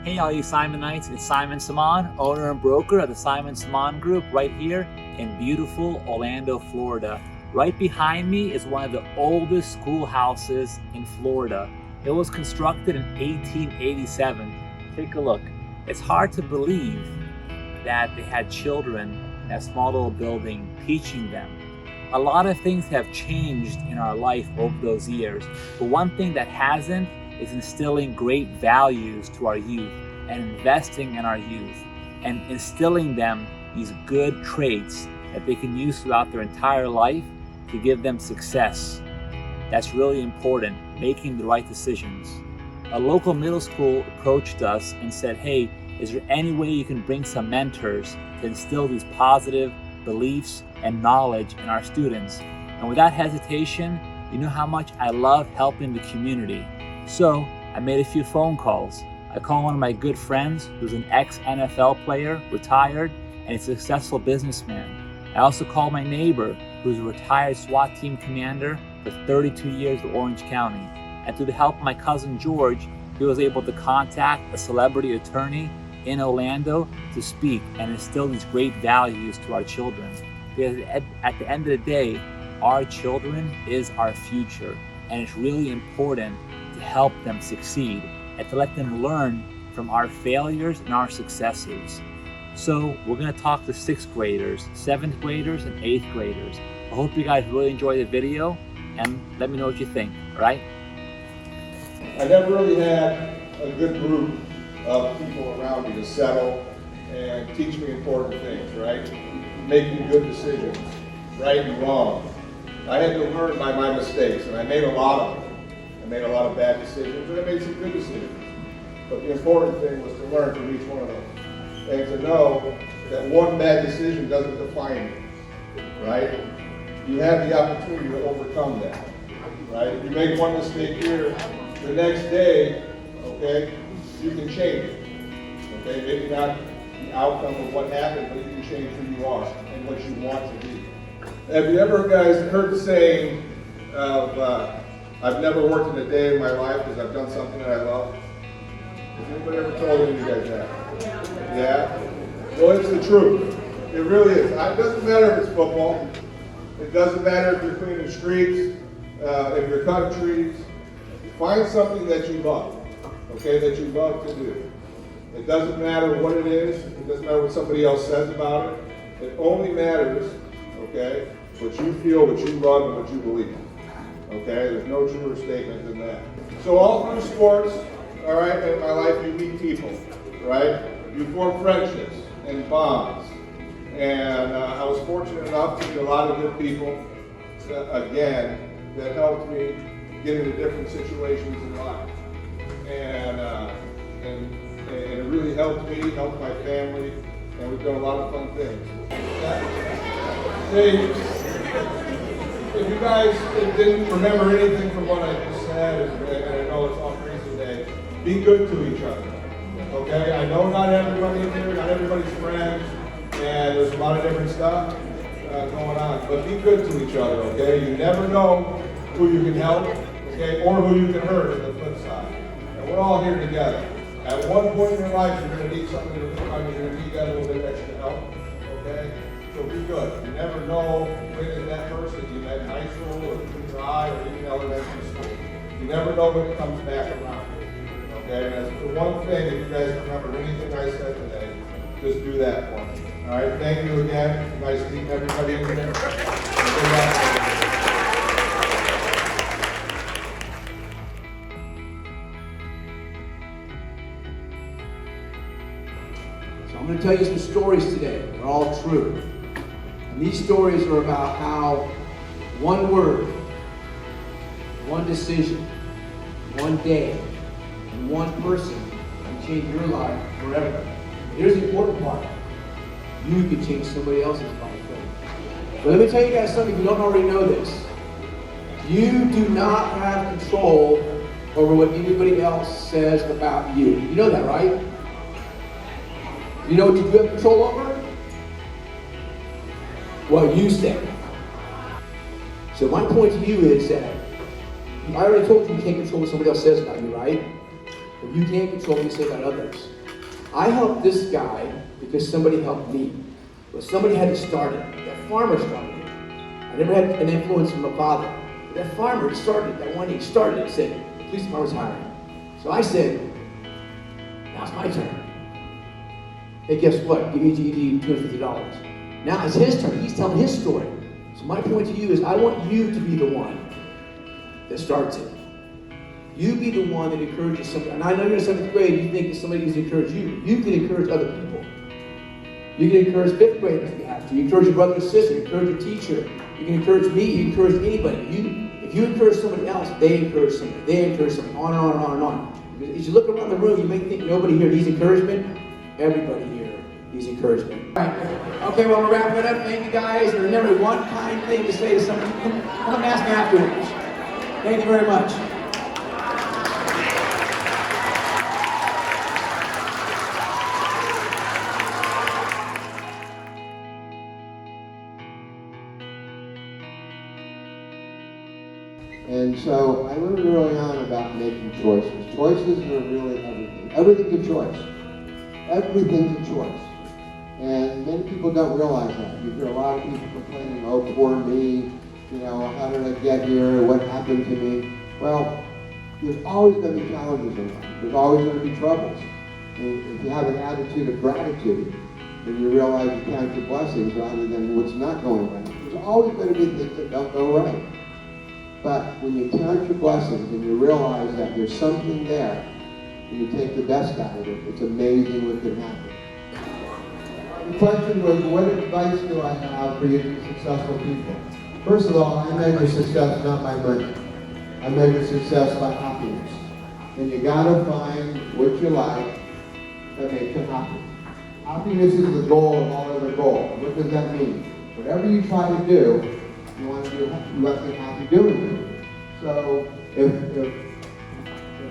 Hey all you Simonites, it's Simaan, owner and broker of the Simaan Group right here in beautiful Orlando, Florida. Right behind me is one of the oldest schoolhouses in Florida. It was constructed in 1887. Take a look. It's hard to believe that they had children in that small little building teaching them. A lot of things have changed in our life over those years, but one thing that hasn't is instilling great values to our youth and investing in our youth and instilling them these good traits that they can use throughout their entire life to give them success. That's really important, making the right decisions. A local middle school approached us and said, hey, is there any way you can bring some mentors to instill these positive beliefs and knowledge in our students? And without hesitation, you know how much I love helping the community. So I made a few phone calls. I called one of my good friends who's an ex-NFL player, retired, and a successful businessman. I also called my neighbor who's a retired SWAT team commander for 32 years in Orange County. And through the help of my cousin George, he was able to contact a celebrity attorney in Orlando to speak and instill these great values to our children. Because at the end of the day, our children is our future, and it's really important to help them succeed and to let them learn from our failures and our successes. So we're going to talk to 6th graders, 7th graders, and 8th graders. I hope you guys really enjoy the video and let me know what you think, all right? I never really had a good group of people around me to settle and teach me important things, right? Making good decisions, right and wrong. I had to learn by my mistakes, and I made a lot of them. I made a lot of bad decisions, and I made some good decisions. But the important thing was to learn from each one of them, and to know that one bad decision doesn't define you, right? You have the opportunity to overcome that, right? If you make one mistake here, the next day, okay, you can change it, okay? Maybe not the outcome of what happened, but you can change who you are and what you want to be. Have you ever, guys, heard the saying of, I've never worked in a day in my life because I've done something that I love? Has anybody ever told any of you guys that? Yeah? Well, it's the truth. It really is. It doesn't matter if it's football. It doesn't matter if you're cleaning streets, if you're cutting trees. Find something that you love, okay, that you love to do. It doesn't matter what it is. It doesn't matter what somebody else says about it. It only matters, okay, what you feel, what you love, and what you believe. Okay, there's no truer statement than that. So all through sports, all right, in my life you meet people, right? You form friendships and bonds. And I was fortunate enough to meet a lot of good people, again, that helped me get into different situations in life. And it really helped me, helped my family, and we've done a lot of fun things. Hey, if you guys didn't remember anything from what I just said, and I know it's all crazy today, be good to each other, okay? I know not everybody here, not everybody's friends, and there's a lot of different stuff going on, but be good to each other, okay? You never know who you can help, okay, or who you can hurt on the flip side. And we're all here together. At one point in your life, you're going to need something to work on, you're going to need that little bit extra help, okay? So be good. You never know when is that person you met in high school or junior high or even elementary school. You never know when it comes back around. Okay, and that's the one thing, if you guys remember anything I said today, just do that for me. All right, thank you again. Nice meeting everybody in here. So I'm going to tell you some stories today. They're all true. And these stories are about how one word, one decision, one day, and one person can change your life forever. Here's the important part. You can change somebody else's life forever. But let me tell you guys something if you don't already know this. You do not have control over what anybody else says about you. You know that, right? You know what you do have control over? What you say. So my point to you is that I already told you you can't control what somebody else says about you, right? But you can't control what you say about others. I helped this guy because somebody helped me. Well, somebody had to start it. That farmer started it. I never had an influence from my father. But that farmer started it. That one, he started it and said, the police department's hiring. So I said, now it's my turn. Hey, guess what? Give me a GED, $250. Now it's his turn. He's telling his story. So my point to you is I want you to be the one that starts it. You be the one that encourages somebody. And I know you're in 7th grade, you think that somebody needs to encourage you. You can encourage other people. You can encourage 5th graders if you have to. You encourage your brother or sister, you encourage your teacher. You can encourage me, you encourage anybody. If you encourage somebody else, they encourage somebody. They encourage somebody. On and on and on and on. As you look around the room, you may think nobody here needs encouragement. Everybody here needs encouragement. All right. Okay, well, we're wrapping it up. Thank you guys. And remember, one kind thing to say to somebody. Come and ask me afterwards. Thank you very much. And so I learned early on about making choices. Choices are really everything. Everything's a choice. Everything's a choice. And many people don't realize that. You hear a lot of people complaining, oh, poor me, how did I get here, what happened to me? Well, there's always going to be challenges in life. There's always going to be troubles. And if you have an attitude of gratitude, then you realize you count your blessings rather than what's not going right. There's always going to be things that don't go right. But when you count your blessings and you realize that there's something there, and you take the best out of it, it's amazing what can happen. The question was, what advice do I have for you to be successful people? First of all, I measure success not by money. I measure success by happiness. And you gotta find what you like that makes you happy. Happiness is the goal of all other goals. What does that mean? Whatever you try to do, you want to be happy doing it. So,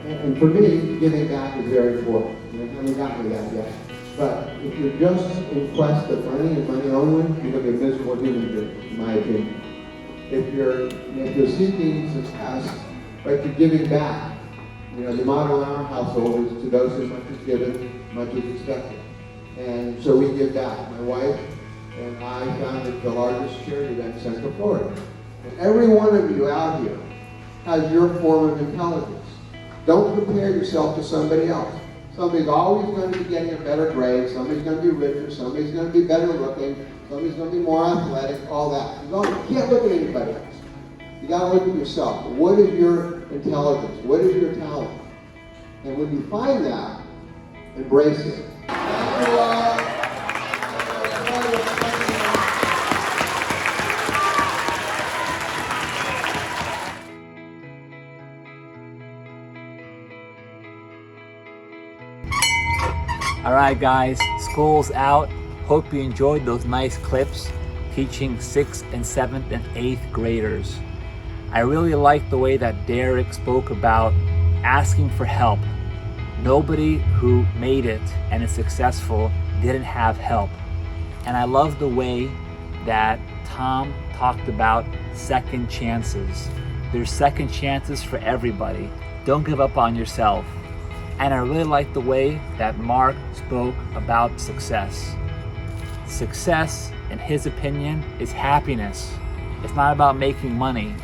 and for me, giving back is very important. I haven't gotten to that yet. But if you're just in quest of money and money only, you're going to be a miserable human being, in my opinion. If you're seeking success, but you're giving back, the motto in our household is to those who much is given, much is expected. And so we give back. My wife and I founded the largest charity event in Central Florida. And every one of you out here has your form of intelligence. Don't compare yourself to somebody else. Somebody's always going to be getting a better grade, somebody's going to be richer, somebody's going to be better looking, somebody's going to be more athletic, all that. You can't look at anybody else. You got to look at yourself. What is your intelligence? What is your talent? And when you find that, embrace it. All right, guys, school's out. Hope you enjoyed those nice clips teaching 6th and 7th and 8th graders. I really like the way that Derek spoke about asking for help. Nobody who made it and is successful didn't have help. And I love the way that Tom talked about second chances. There's second chances for everybody. Don't give up on yourself. And I really like the way that Mark spoke about success. Success, in his opinion, is happiness. It's not about making money.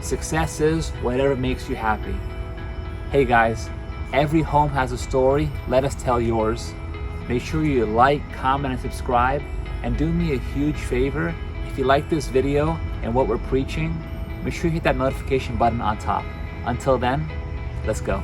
Success is whatever makes you happy. Hey guys, every home has a story. Let us tell yours. Make sure you like, comment, and subscribe. And do me a huge favor. If you like this video and what we're preaching, make sure you hit that notification button on top. Until then, let's go.